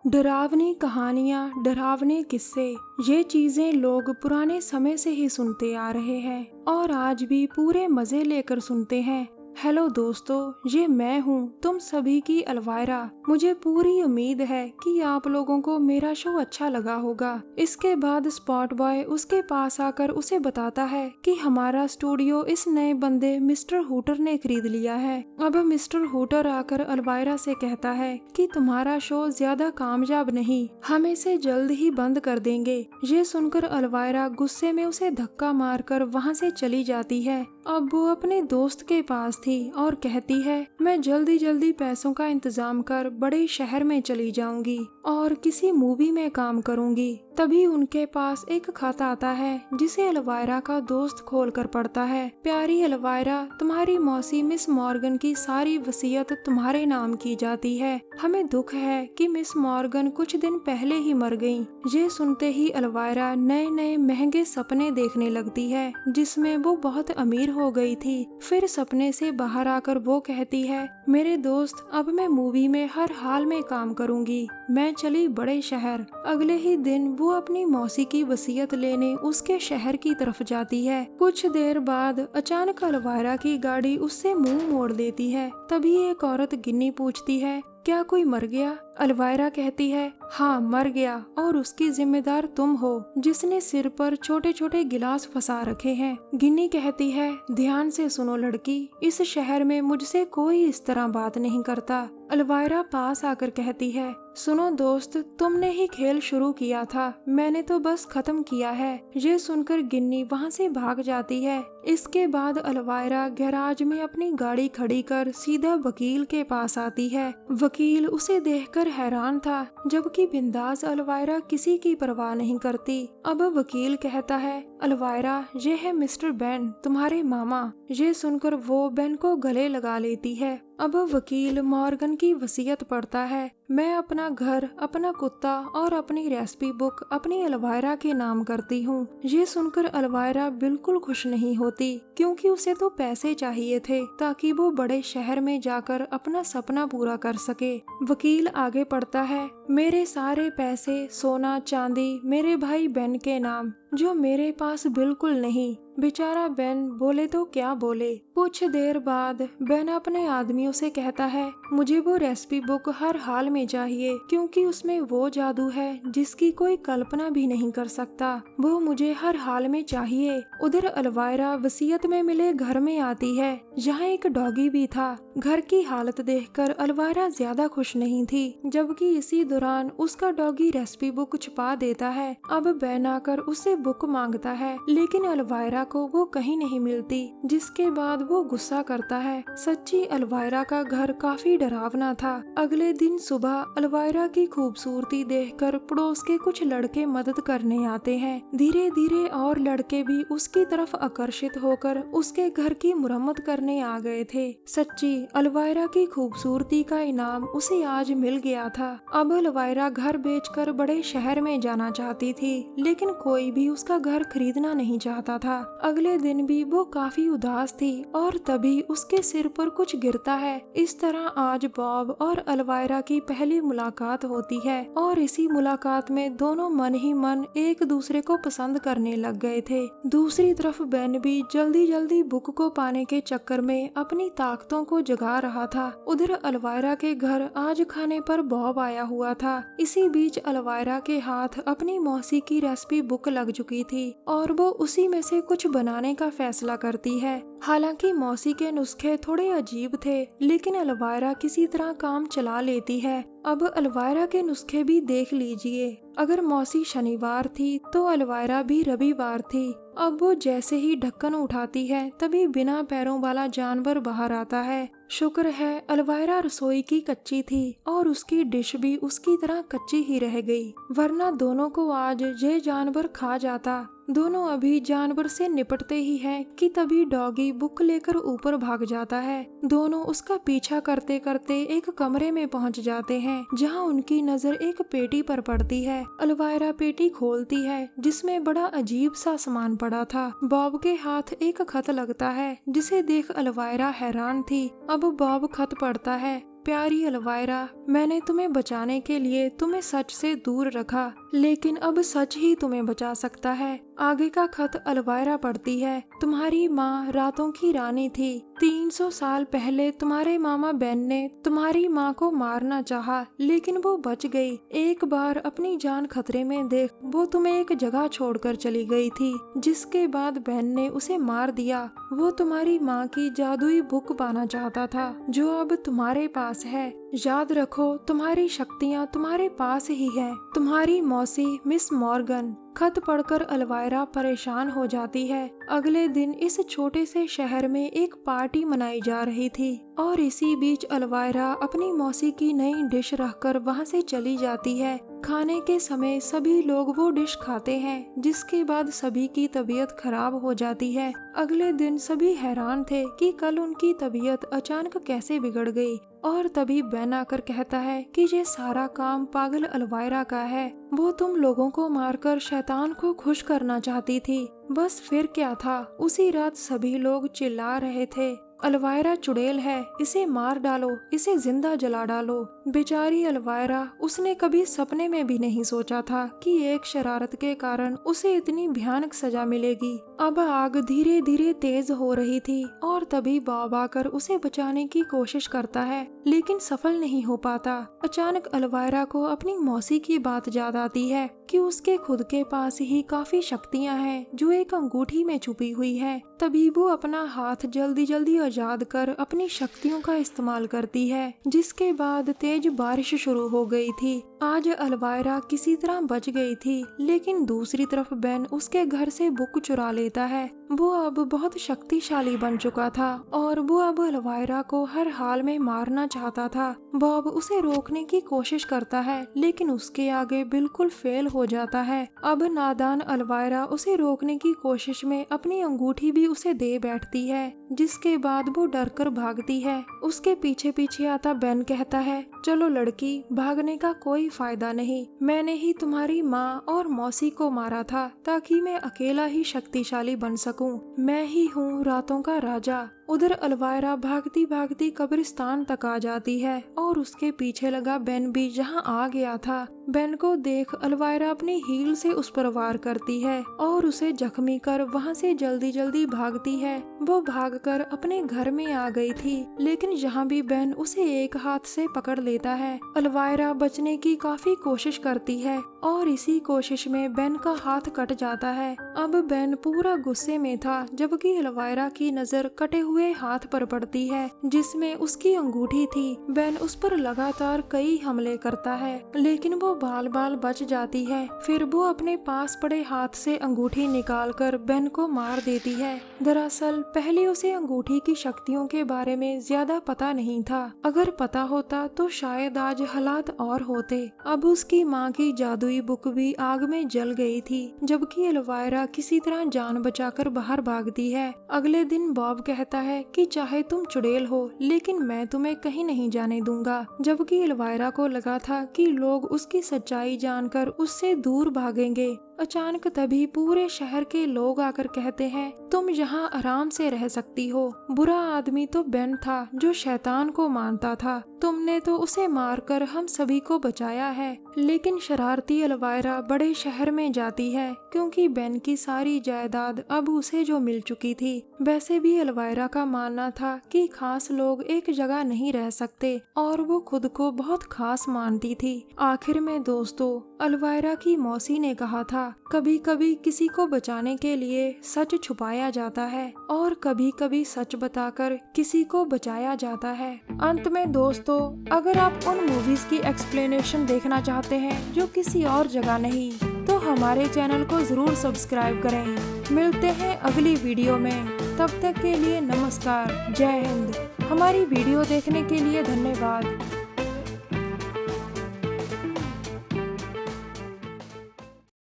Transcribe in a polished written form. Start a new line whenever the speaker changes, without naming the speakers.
डरावनी कहानियाँ, डरावने किस्से, ये चीजें लोग पुराने समय से ही सुनते आ रहे हैं और आज भी पूरे मजे लेकर सुनते हैं। हेलो दोस्तों, ये मैं हूँ तुम सभी की अलवायरा। मुझे पूरी उम्मीद है कि आप लोगों को मेरा शो अच्छा लगा होगा। इसके बाद स्पॉट बॉय उसके पास आकर उसे बताता है कि हमारा स्टूडियो इस नए बंदे मिस्टर हूटर ने खरीद लिया है। अब मिस्टर हूटर आकर अलवायरा से कहता है कि तुम्हारा शो ज्यादा कामयाब नहीं, हम इसे जल्द ही बंद कर देंगे। ये सुनकर अलवायरा गुस्से में उसे धक्का मारकर वहाँ से चली जाती है। अब वो अपने दोस्त के पास थी और कहती है, मैं जल्दी जल्दी पैसों का इंतजाम कर बड़े शहर में चली जाऊंगी और किसी मूवी में काम करूंगी। तभी उनके पास एक खत आता है जिसे अलवायरा का दोस्त खोलकर पढ़ता है। प्यारी अलवायरा, तुम्हारी मौसी मिस मॉर्गन की सारी वसीयत तुम्हारे नाम की जाती है। हमें दुख है कि मिस मॉर्गन कुछ दिन पहले ही मर गईं। ये सुनते ही अलवायरा नए नए महंगे सपने देखने लगती है जिसमें वो बहुत अमीर हो गई थी। फिर सपने से बाहर आकर वो कहती है, मेरे दोस्त, अब मैं मूवी में हर हाल में काम करूंगी। मैं चली बड़े शहर। अगले ही दिन वो अपनी मौसी की वसीयत लेने उसके शहर की तरफ जाती है। कुछ देर बाद अचानक अलवायरा की गाड़ी उससे मुंह मोड़ देती है। तभी एक औरत गिन्नी पूछती है, क्या कोई मर गया? अलवायरा कहती है, हाँ मर गया, और उसकी जिम्मेदार तुम हो जिसने सिर पर छोटे छोटे गिलास फंसा रखे हैं। गिन्नी कहती है, ध्यान से सुनो लड़की, इस शहर में मुझसे कोई इस तरह बात नहीं करता। अलवायरा पास आकर कहती है, सुनो दोस्त, तुमने ही खेल शुरू किया था, मैंने तो बस खत्म किया है। ये सुनकर गिन्नी वहाँ से भाग जाती है। इसके बाद अलवायरा गैराज में अपनी गाड़ी खड़ी कर सीधा वकील के पास आती है। वकील उसे देखकर हैरान था, जबकि बिंदास अलवायरा किसी की परवाह नहीं करती। अब वकील कहता है, अलवायरा, ये है मिस्टर बेन, तुम्हारे मामा। ये सुनकर वो बेन को गले लगा लेती है। अब वकील मॉर्गन की वसीयत पढ़ता है, मैं अपना घर, अपना कुत्ता और अपनी रेसिपी बुक अपनी अलवायरा के नाम करती हूँ। ये सुनकर अलवायरा बिल्कुल खुश नहीं होती, क्योंकि उसे तो पैसे चाहिए थे ताकि वो बड़े शहर में जाकर अपना सपना पूरा कर सके। वकील आगे पढ़ता है, मेरे सारे पैसे, सोना चांदी मेरे भाई बेन के नाम, जो मेरे पास बिल्कुल नहीं। बेचारा बेन बोले तो क्या बोले। कुछ देर बाद बेन अपने आदमियों से कहता है, मुझे वो रेसिपी बुक हर हाल में चाहिए, क्योंकि उसमें वो जादू है जिसकी कोई कल्पना भी नहीं कर सकता। वो मुझे हर हाल में चाहिए। उधर अलवायरा वसीयत में मिले घर में आती है, जहाँ एक डॉगी भी था। घर की हालत देखकर अलवायरा ज्यादा खुश नहीं थी, जबकि इसी दौरान उसका डॉगी रेसिपी बुक छुपा देता है। अब बेन आकर उससे बुक मांगता है, लेकिन अलवायरा को वो कहीं नहीं मिलती, जिसके बाद वो गुस्सा करता है। सच्ची अलवायरा का घर काफी डरावना था। अगले दिन सुबह अलवायरा की खूबसूरती देखकर पड़ोस के कुछ लड़के मदद करने आते हैं। धीरे धीरे और लड़के भी उसकी तरफ आकर्षित होकर उसके घर की मुरम्मत करने आ गए थे। सच्ची अलवायरा की खूबसूरती का इनाम उसे आज मिल गया था। अब अलवायरा घर बेचकर बड़े शहर में जाना चाहती थी, लेकिन कोई भी उसका घर खरीदना नहीं चाहता था। अगले दिन भी वो काफी उदास थी और तभी उसके सिर पर कुछ गिरता है। इस तरह आज बॉब और अलवायरा की पहली मुलाकात होती है और इसी मुलाकात में दोनों मन ही मन एक दूसरे को पसंद करने लग गए थे। दूसरी तरफ बेन भी जल्दी जल्दी बुक को पाने के चक्कर में अपनी ताकतों को जगा रहा था। उधर अलवायरा के घर आज खाने पर बॉब आया हुआ था। इसी बीच अलवायरा के हाथ अपनी मौसी की रेसिपी बुक लग चुकी थी और वो उसी में से कुछ बनाने का फैसला करती है। हालांकि मौसी के नुस्खे थोड़े अजीब थे, लेकिन अलवायरा किसी तरह काम चला लेती है। अब अलवायरा के नुस्खे भी देख लीजिए। अगर मौसी शनिवार थी तो अलवायरा भी रविवार थी। अब वो जैसे ही ढक्कन उठाती है तभी बिना पैरों वाला जानवर बाहर आता है। शुक्र है अलवायरा रसोई की कच्ची थी और उसकी डिश भी उसकी तरह कच्ची ही रह गई, वरना दोनों को आज ये जानवर खा जाता। दोनों अभी जानवर से निपटते ही हैं कि तभी डॉगी बुक लेकर ऊपर भाग जाता है। दोनों उसका पीछा करते करते एक कमरे में पहुंच जाते हैं, जहां उनकी नजर एक पेटी पर पड़ती है। अलवायरा पेटी खोलती है, जिसमें बड़ा अजीब सा सामान पड़ा था। बॉब के हाथ एक खत लगता है, जिसे देख अलवायरा हैरान थी। अब बॉब खत पढ़ता है, प्यारी अलवायरा, मैंने तुम्हें बचाने के लिए तुम्हें सच से दूर रखा, लेकिन अब सच ही तुम्हें बचा सकता है। आगे का खत अलवायरा पढ़ती है। तुम्हारी माँ रातों की रानी थी। 300 साल पहले तुम्हारे मामा बेन ने तुम्हारी माँ को मारना चाहा, लेकिन वो बच गई। एक बार अपनी जान खतरे में देख वो तुम्हें एक जगह छोड़कर चली गई थी, जिसके बाद बेन ने उसे मार दिया। वो तुम्हारी माँ की जादुई बुक पाना चाहता था, जो अब तुम्हारे पास है। याद रखो, तुम्हारी शक्तियाँ तुम्हारे पास ही है। तुम्हारी मौसी मिस मॉर्गन। खत पढ़कर अलवायरा परेशान हो जाती है। अगले दिन इस छोटे से शहर में एक पार्टी मनाई जा रही थी और इसी बीच अलवायरा अपनी मौसी की नई डिश रखकर वहां से चली जाती है। खाने के समय सभी लोग वो डिश खाते हैं, जिसके बाद सभी की तबीयत खराब हो जाती है। अगले दिन सभी हैरान थे कि कल उनकी तबीयत अचानक कैसे बिगड़ गई। और तभी बेन आकर कहता है कि ये सारा काम पागल अलवायरा का है। वो तुम लोगों को मारकर शैतान को खुश करना चाहती थी। बस फिर क्या था, उसी रात सभी लोग चिल्ला रहे थे, अलवायरा चुड़ैल है, इसे मार डालो, इसे जिंदा जला डालो। बेचारी अलवायरा, उसने कभी सपने में भी नहीं सोचा था कि एक शरारत के कारण उसे इतनी भयानक सजा मिलेगी। अब आग धीरे धीरे तेज हो रही थी और तभी बॉब आकर उसे बचाने की कोशिश करता है, लेकिन सफल नहीं हो पाता। अचानक अलवायरा को अपनी मौसी की बात याद आती है कि उसके खुद के पास ही काफी शक्तियां हैं जो एक अंगूठी में छुपी हुई है। तभी वो अपना हाथ जल्दी जल्दी आजाद कर अपनी शक्तियों का इस्तेमाल करती है, जिसके बाद तेज बारिश शुरू हो गई थी। आज अलवायरा किसी तरह बच गई थी, लेकिन दूसरी तरफ बेन उसके घर से बुक चुरा लेता है। वो अब बहुत शक्तिशाली बन चुका था और वो अब अलवायरा को हर हाल में मारना चाहता था। बॉब उसे रोकने की कोशिश करता है, लेकिन उसके आगे बिल्कुल फेल हो जाता है। अब नादान अलवायरा उसे रोकने की कोशिश में अपनी अंगूठी भी उसे दे बैठती है, जिसके बाद वो डरकर भागती है। उसके पीछे पीछे आता बेन कहता है, चलो लड़की, भागने का कोई फायदा नहीं। मैंने ही तुम्हारी माँ और मौसी को मारा था ताकि मैं अकेला ही शक्तिशाली बन सकूं। मैं ही हूँ रातों का राजा। उधर अलवायरा भागती भागती कब्रिस्तान तक आ जाती है और उसके पीछे लगा बेन भी जहाँ आ गया था। बेन को देख अलवायरा अपनी हील से उस पर वार करती है और उसे जख्मी कर वहाँ से जल्दी जल्दी भागती है। वो भागकर अपने घर में आ गई थी, लेकिन यहाँ भी बेन उसे एक हाथ से पकड़ लेता है। अलवायरा बचने की काफी कोशिश करती है और इसी कोशिश में बेन का हाथ कट जाता है। अब बेन पूरा गुस्से में था, जबकि अलवायरा की नजर कटे हुए हाथ पर पड़ती है जिसमें उसकी अंगूठी थी। बेन उस पर लगातार कई हमले करता है, लेकिन वो बाल बाल बच जाती है। फिर वो अपने पास पड़े हाथ से अंगूठी निकालकर बेन को मार देती है। दरअसल पहले उसे अंगूठी की शक्तियों के बारे में ज्यादा पता नहीं था। अगर पता होता तो शायद आज हालात और होते। अब उसकी माँ की जादुई बुक भी आग में जल गई थी, जबकि अलवायरा किसी तरह जान बचाकर बाहर भागती है। अगले दिन बॉब कहता है कि चाहे तुम चुड़ैल हो, लेकिन मैं तुम्हें कहीं नहीं जाने दूंगा। जबकि अलवायरा को लगा था कि लोग उसकी सच्चाई जानकर उससे दूर भागेंगे। अचानक तभी पूरे शहर के लोग आकर कहते हैं, तुम यहाँ आराम से रह सकती हो। बुरा आदमी तो बेन था जो शैतान को मानता था। तुमने तो उसे मारकर हम सभी को बचाया है। लेकिन शरारती अलवायरा बड़े शहर में जाती है, क्योंकि बेन की सारी जायदाद अब उसे जो मिल चुकी थी। वैसे भी अलवायरा का मानना था कि खास लोग एक जगह नहीं रह सकते और वो खुद को बहुत खास मानती थी। आखिर में दोस्तों, अलवायरा की मौसी ने कहा था, कभी कभी किसी को बचाने के लिए सच छुपाया जाता है और कभी कभी सच बताकर किसी को बचाया जाता है। अंत में दोस्तों, अगर आप उन मूवीज की एक्सप्लेनेशन देखना चाहते हैं जो किसी और जगह नहीं, तो हमारे चैनल को जरूर सब्सक्राइब करें। मिलते हैं अगली वीडियो में, तब तक के लिए नमस्कार, जय हिंद। हमारी वीडियो देखने के लिए धन्यवाद।